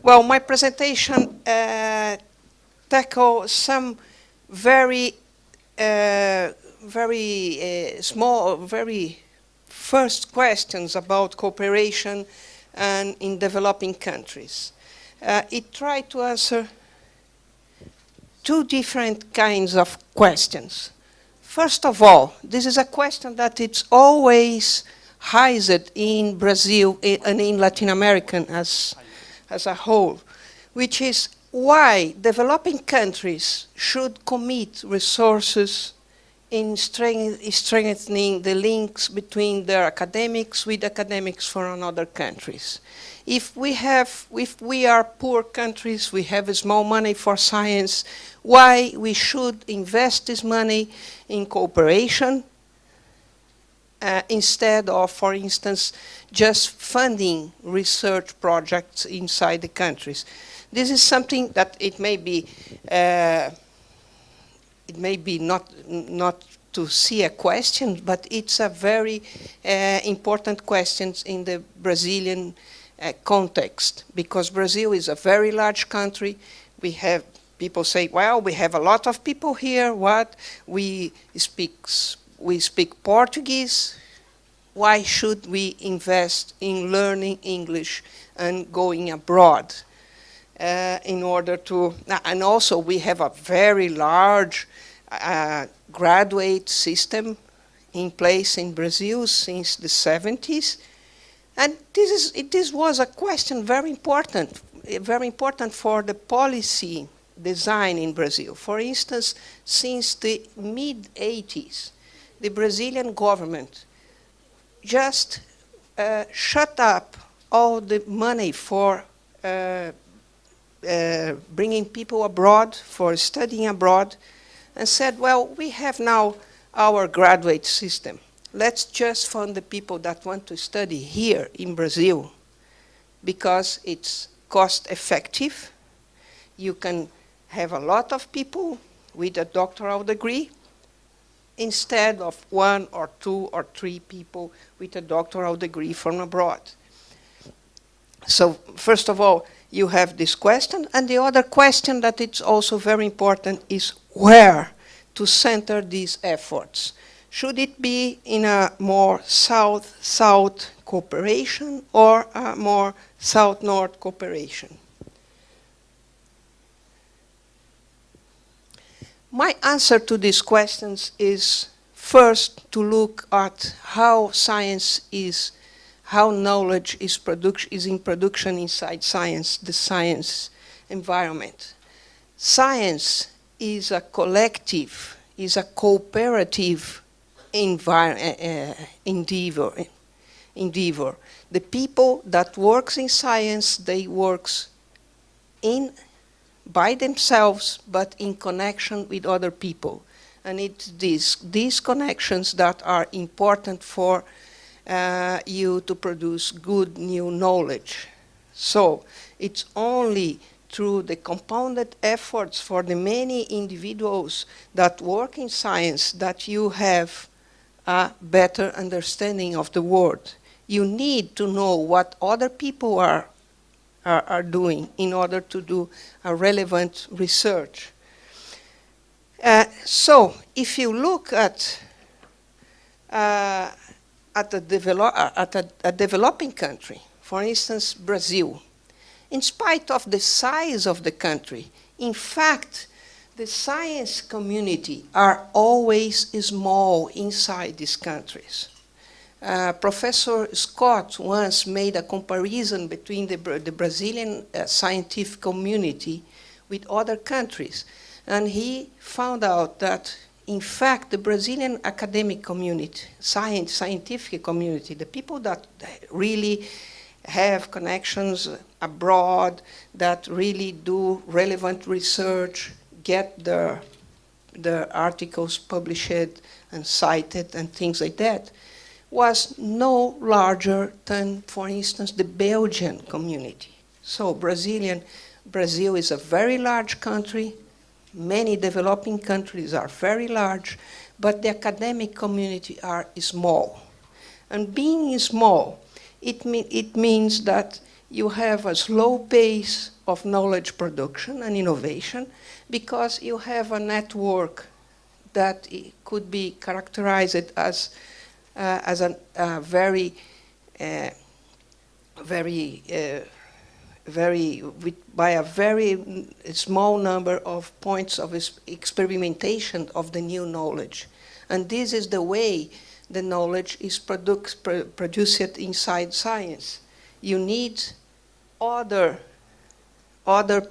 Well, my presentation tackles some very small, very first questions about cooperation and in developing countries. It tried to answer two different kinds of questions. First of all, this is a question that it's always raised in Brazil and in Latin America as a whole, which is why developing countries should commit resources in strengthening the links between their academics with academics from other countries. If we are poor countries, we have small money for science, why we should invest this money in cooperation instead of, for instance, just funding research projects inside the countries. This is something that it may be not to see a question, but it's a very important question in the Brazilian context, because Brazil is a very large country. We have people say, well, we have a lot of people here. What we speak Portuguese. Why should we invest in learning English and going abroad? In order to, and also we have a very large graduate system in place in Brazil since the 70s. And this was a question very important for the policy design in Brazil. For instance, since the mid-80s, the Brazilian government just shut up all the money for bringing people abroad, for studying abroad, and said, well, we have now our graduate system. Let's just fund the people that want to study here in Brazil, because it's cost effective. You can have a lot of people with a doctoral degree instead of 1 or 2 or 3 people with a doctoral degree from abroad. So first of all, you have this question, and the other question that it's also very important is where to center these efforts. Should it be in a more South-South cooperation or a more South-North cooperation? My answer to these questions is first to look at how science is, how knowledge is in production inside science, the science environment. Science is a collective, is a cooperative endeavor. The people that works in science, they works by themselves, but in connection with other people. And it's these connections that are important for you to produce good new knowledge. So it's only through the compounded efforts for the many individuals that work in science that you have a better understanding of the world. You need to know what other people are doing in order to do a relevant research. So if you look at a developing country, for instance, Brazil, in spite of the size of the country, in fact, the science community are always small inside these countries. Professor Scott once made a comparison between the Brazilian scientific community with other countries. And he found out that, in fact, the Brazilian academic community, scientific community, the people that really have connections abroad, that really do relevant research, get the articles published and cited and things like that, was no larger than, for instance, the Belgian community. So Brazil is a very large country. Many developing countries are very large, but the academic community are small. And being small, it means that you have a slow pace of knowledge production and innovation because you have a network that could be characterized as a very by a very small number of points of experimentation of the new knowledge. And this is the way the knowledge is produced inside science. You need other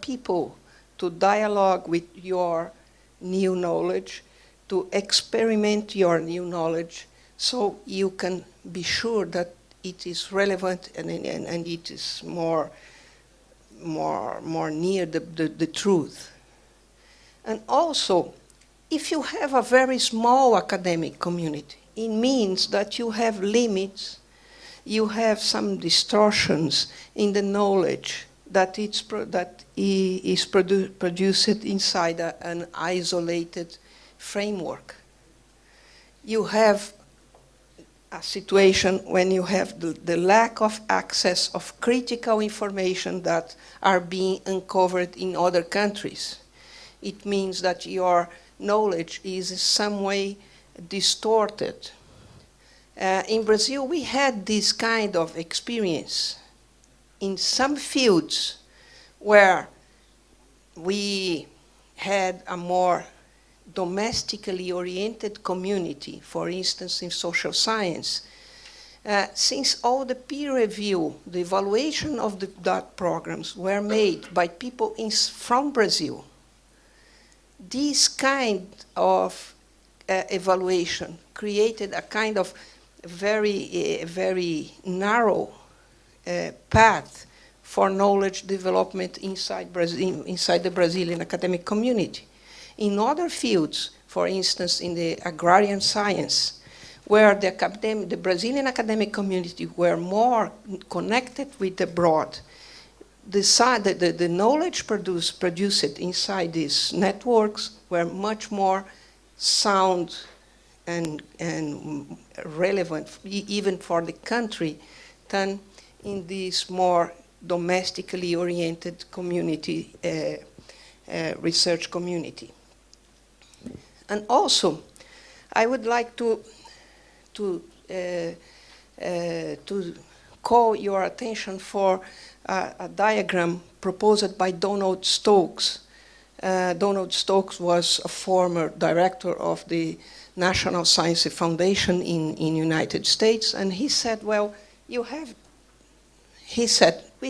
people to dialogue with your new knowledge, to experiment your new knowledge, so you can be sure that it is relevant and it is more near the truth. And also, if you have a very small academic community, it means that you have limits, you have some distortions in the knowledge that is produced inside an isolated framework. You have a situation when you have the lack of access of critical information that are being uncovered in other countries. It means that your knowledge is in some way distorted. In Brazil, we had this kind of experience in some fields where we had a more domestically oriented community, for instance, in social science. Since all the peer review, the evaluation of the DOT programs were made by people from Brazil, this kind of evaluation created a kind of very narrow path for knowledge development inside the Brazilian academic community. In other fields, for instance, in the agrarian science, where the Brazilian academic community were more connected with the broad, the knowledge produced inside these networks were much more sound and relevant, even for the country, than in this more domestically oriented community, research community. And also, I would like to call your attention for a diagram proposed by Donald Stokes. Donald Stokes was a former director of the National Science Foundation in United States, and he said, well, we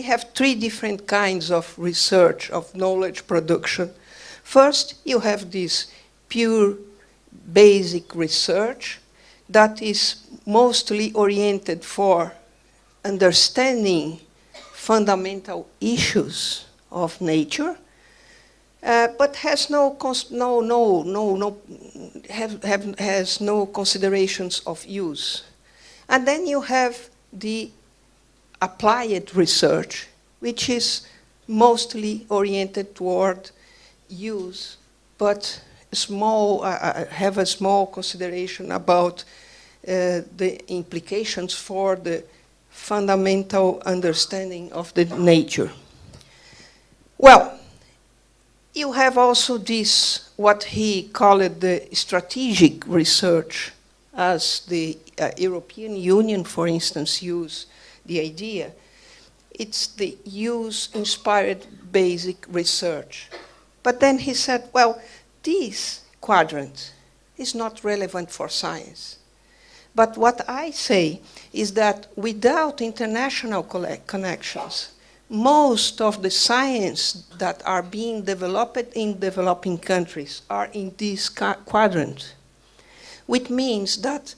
have three different kinds of research, of knowledge production. First, you have this pure basic research that is mostly oriented for understanding fundamental issues of nature, but has no considerations of use. And then you have the applied research, which is mostly oriented toward use, but have a small consideration about the implications for the fundamental understanding of the nature. Well, you have also this, what he called the strategic research, as the European Union, for instance, use the idea. It's the use-inspired basic research. But then he said, well, this quadrant is not relevant for science. But what I say is that without international connections, most of the science that are being developed in developing countries are in this quadrant, which means that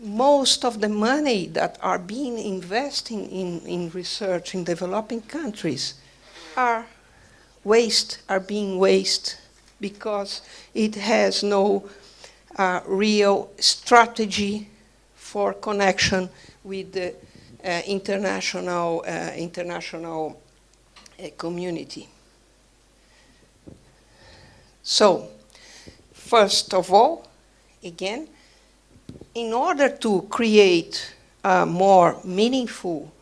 most of the money that are being invested in research in developing countries are being wasted because it has no real strategy for connection with the international community. So, first of all, again, in order to create a more meaningful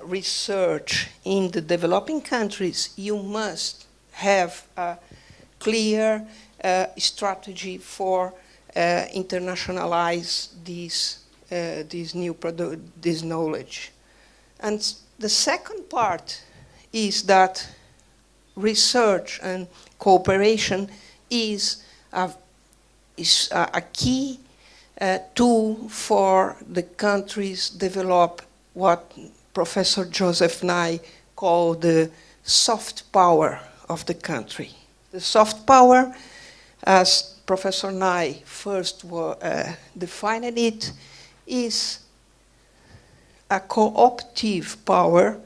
research in the developing countries, you must have a clear strategy for internationalize this knowledge. And the second part is that research and cooperation is a key tool for the countries develop what Professor Joseph Nye called the soft power of the country. The soft power, as Professor Nye first defined it, is a cooperative power,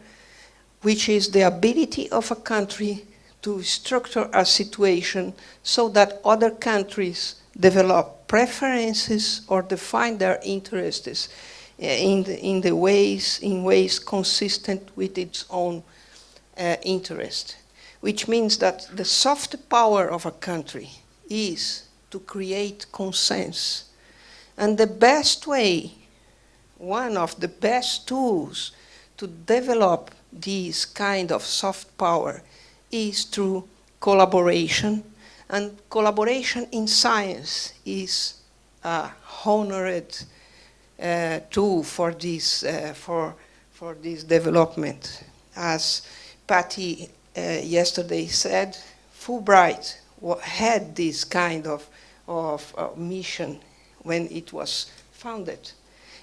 which is the ability of a country to structure a situation so that other countries develop preferences or define their interests in ways consistent with its own interest. Which means that the soft power of a country is to create consensus. And the best way, one of the best tools to develop this kind of soft power is through collaboration. And collaboration in science is a honored tool for this development. As Patty yesterday said, Fulbright had this kind of mission when it was founded.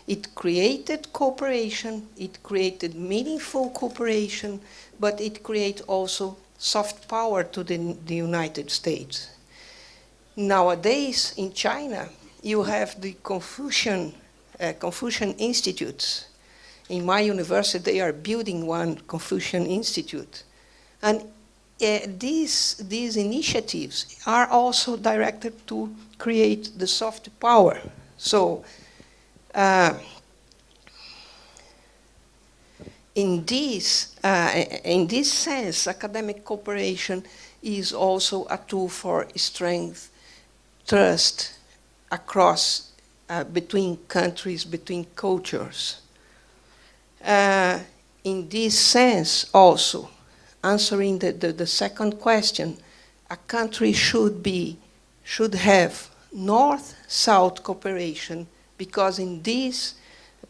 It created cooperation, it created meaningful cooperation, but it created also soft power to the United States. Nowadays in China, you have the Confucian Institutes. In my university, they are building one Confucian Institute. And these initiatives are also directed to create the soft power. So, in this sense, academic cooperation is also a tool for strength, trust across, between countries, between cultures. In this sense also, answering the second question, a country should have North-South cooperation, because in this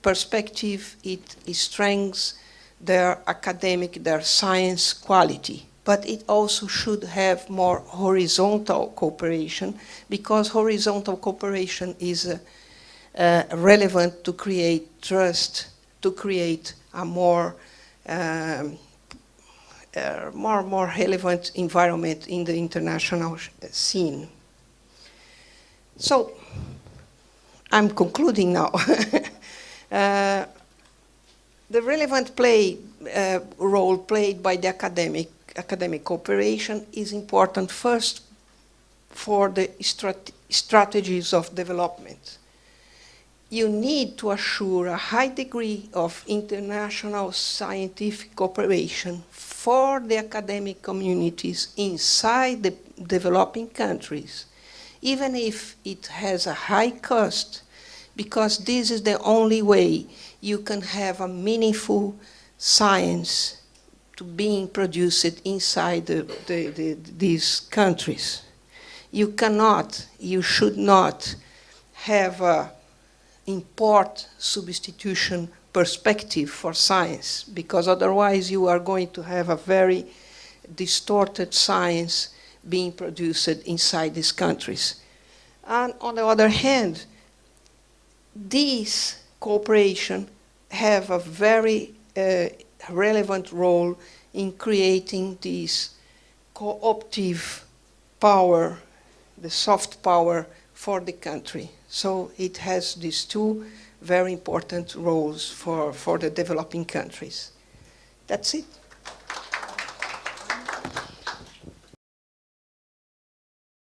perspective it strengthens their academic, their science quality. But it also should have more horizontal cooperation, because horizontal cooperation is relevant to create trust, to create a more relevant environment in the international scene. So, I'm concluding now. The relevant role played by the academic cooperation is important first for the strategies of development. You need to assure a high degree of international scientific cooperation for the academic communities inside the developing countries, even if it has a high cost, because this is the only way you can have a meaningful science to being produced inside these countries. You cannot, you should not have a import substitution perspective for science, because otherwise you are going to have a very distorted science being produced inside these countries. And on the other hand, these cooperation have a very relevant role in creating this cooperative power, the soft power for the country. So it has these two very important roles for the developing countries. That's it.